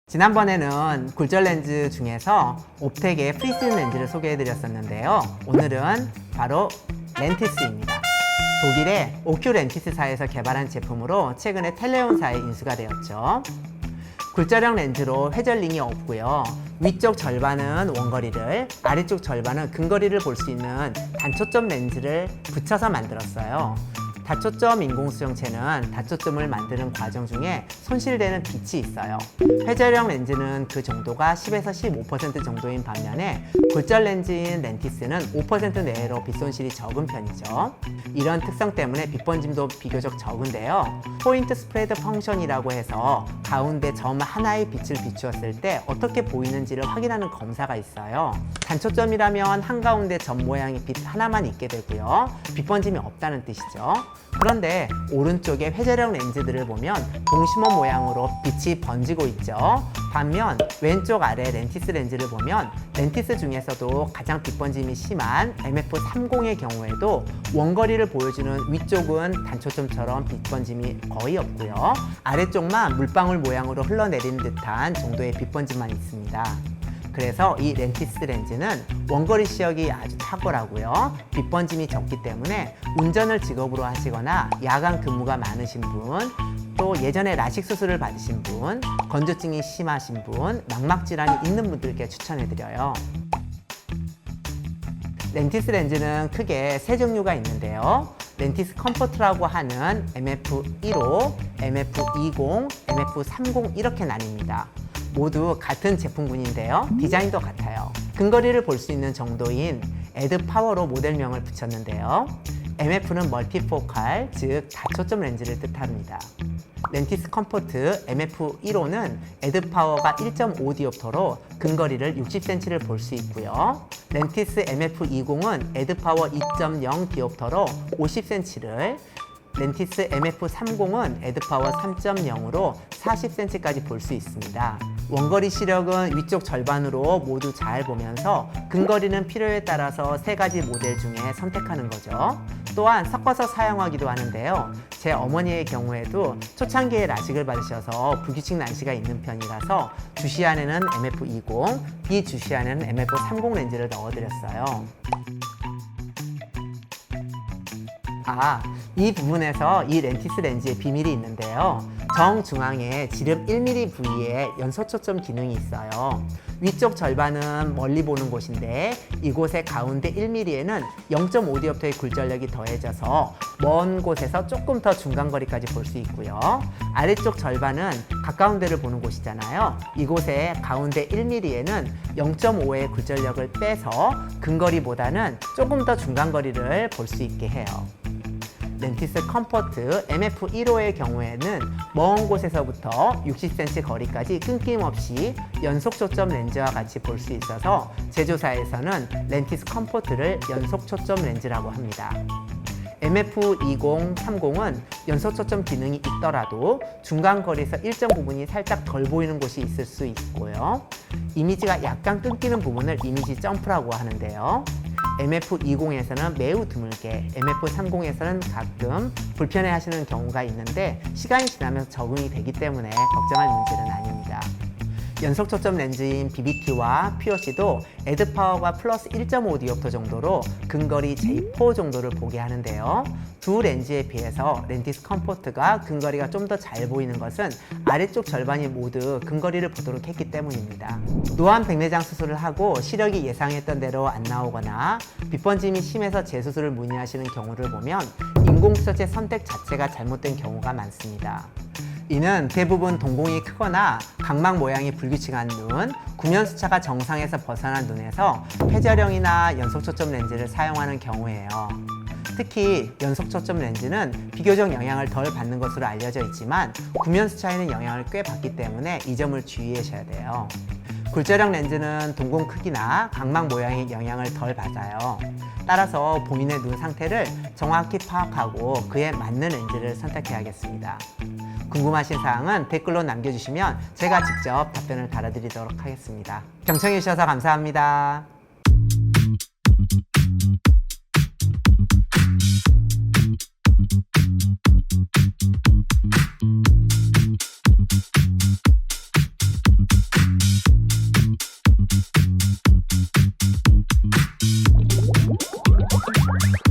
지난번에는 굴절 렌즈 중에서 옵텍의 프리즘 렌즈를 소개해 드렸었는데요. 오늘은 바로 렌티스입니다. 독일의 오큐 렌티스사에서 개발한 제품으로 최근에 텔레온사에 인수가 되었죠. 굴절형 렌즈로 회절링이 없고요. 위쪽 절반은 원거리를, 아래쪽 절반은 근거리를 볼 수 있는 단초점 렌즈를 붙여서 만들었어요. 다초점 인공수정체는 다초점을 만드는 과정 중에 손실되는 빛이 있어요. 회절형 렌즈는 그 정도가 10에서 15% 정도인 반면에 굴절 렌즈인 렌티스는 5% 내외로 빛 손실이 적은 편이죠. 이런 특성 때문에 빛 번짐도 비교적 적은데요. 포인트 스프레드 펑션이라고 해서 가운데 점 하나의 빛을 비추었을 때 어떻게 보이는지를 확인하는 검사가 있어요. 단초점이라면 한가운데 점 모양의 빛 하나만 있게 되고요. 빛 번짐이 없다는 뜻이죠. 그런데 오른쪽에 회절형 렌즈들을 보면 동심원 모양으로 빛이 번지고 있죠. 반면 왼쪽 아래 렌티스 렌즈를 보면 렌티스 중에서도 가장 빛 번짐이 심한 MF30의 경우에도 원거리를 보여주는 위쪽은 단초점처럼 빛 번짐이 거의 없고요. 아래쪽만 물방울 모양으로 흘러내리는 듯한 정도의 빛 번짐만 있습니다. 그래서 이 렌티스 렌즈는 원거리 시력이 아주 탁월하고요. 빛 번짐이 적기 때문에 운전을 직업으로 하시거나 야간 근무가 많으신 분, 또 예전에 라식 수술을 받으신 분, 건조증이 심하신 분, 망막 질환이 있는 분들께 추천해드려요. 렌티스 렌즈는 크게 세 종류가 있는데요. 렌티스 컴포트라고 하는 MF15, MF20, MF30 이렇게 나뉩니다. 모두 같은 제품군인데요. 디자인도 같아요. 근거리를 볼 수 있는 정도인 에드파워로 모델명을 붙였는데요. MF는 멀티포칼, 즉 다초점 렌즈를 뜻합니다. 렌티스 컴포트 MF15는 에드파워가 1.5디옵터로 근거리를 60cm를 볼 수 있고요. 렌티스 MF20은 에드파워 2.0디옵터로 50cm를, 렌티스 MF30은 에드파워 3.0으로 40cm까지 볼 수 있습니다. 원거리 시력은 위쪽 절반으로 모두 잘 보면서 근거리는 필요에 따라서 세 가지 모델 중에 선택하는 거죠. 또한 섞어서 사용하기도 하는데요. 제 어머니의 경우에도 초창기에 라식을 받으셔서 불규칙 난시가 있는 편이라서 주시 안에는 MF20, 비주시 안에는 MF30 렌즈를 넣어드렸어요. 이 부분에서 이 렌티스 렌즈의 비밀이 있는데요. 정중앙에 지름 1mm 부위에 연소초점 기능이 있어요. 위쪽 절반은 멀리 보는 곳인데 이곳의 가운데 1mm에는 0.5디옵터의 굴절력이 더해져서 먼 곳에서 조금 더 중간거리까지 볼 수 있고요. 아래쪽 절반은 가까운 데를 보는 곳이잖아요. 이곳의 가운데 1mm에는 0.5의 굴절력을 빼서 근거리보다는 조금 더 중간거리를 볼 수 있게 해요. 렌티스 컴포트 MF15의 경우에는 먼 곳에서부터 60cm 거리까지 끊김없이 연속 초점 렌즈와 같이 볼 수 있어서 제조사에서는 렌티스 컴포트를 연속 초점 렌즈라고 합니다. MF20, 30은 연속 초점 기능이 있더라도 중간 거리에서 일정 부분이 살짝 덜 보이는 곳이 있을 수 있고요. 이미지가 약간 끊기는 부분을 이미지 점프라고 하는데요. MF20에서는 매우 드물게, MF30에서는 가끔 불편해 하시는 경우가 있는데 시간이 지나면서 적응이 되기 때문에 걱정할 문제는 아닙니다. 연속 초점 렌즈인 BBT와 POC도 에드파워가 플러스 1.5디옵터 정도로 근거리 J4 정도를 보게 하는데요. 두 렌즈에 비해서 렌티스 컴포트가 근거리가 좀 더 잘 보이는 것은 아래쪽 절반이 모두 근거리를 보도록 했기 때문입니다. 노안 백내장 수술을 하고 시력이 예상했던 대로 안 나오거나 빛 번짐이 심해서 재수술을 문의하시는 경우를 보면 인공수정체 선택 자체가 잘못된 경우가 많습니다. 이는 대부분 동공이 크거나 각막 모양이 불규칙한 눈, 구면수차가 정상에서 벗어난 눈에서 회절형이나 연속초점 렌즈를 사용하는 경우예요. 특히 연속초점 렌즈는 비교적 영향을 덜 받는 것으로 알려져 있지만 구면수차에는 영향을 꽤 받기 때문에 이 점을 주의하셔야 돼요. 굴절형 렌즈는 동공 크기나 각막 모양의 영향을 덜 받아요. 따라서 본인의 눈 상태를 정확히 파악하고 그에 맞는 렌즈를 선택해야겠습니다. 궁금하신 사항은 댓글로 남겨주시면 제가 직접 답변을 달아드리도록 하겠습니다. 경청해 주셔서 감사합니다.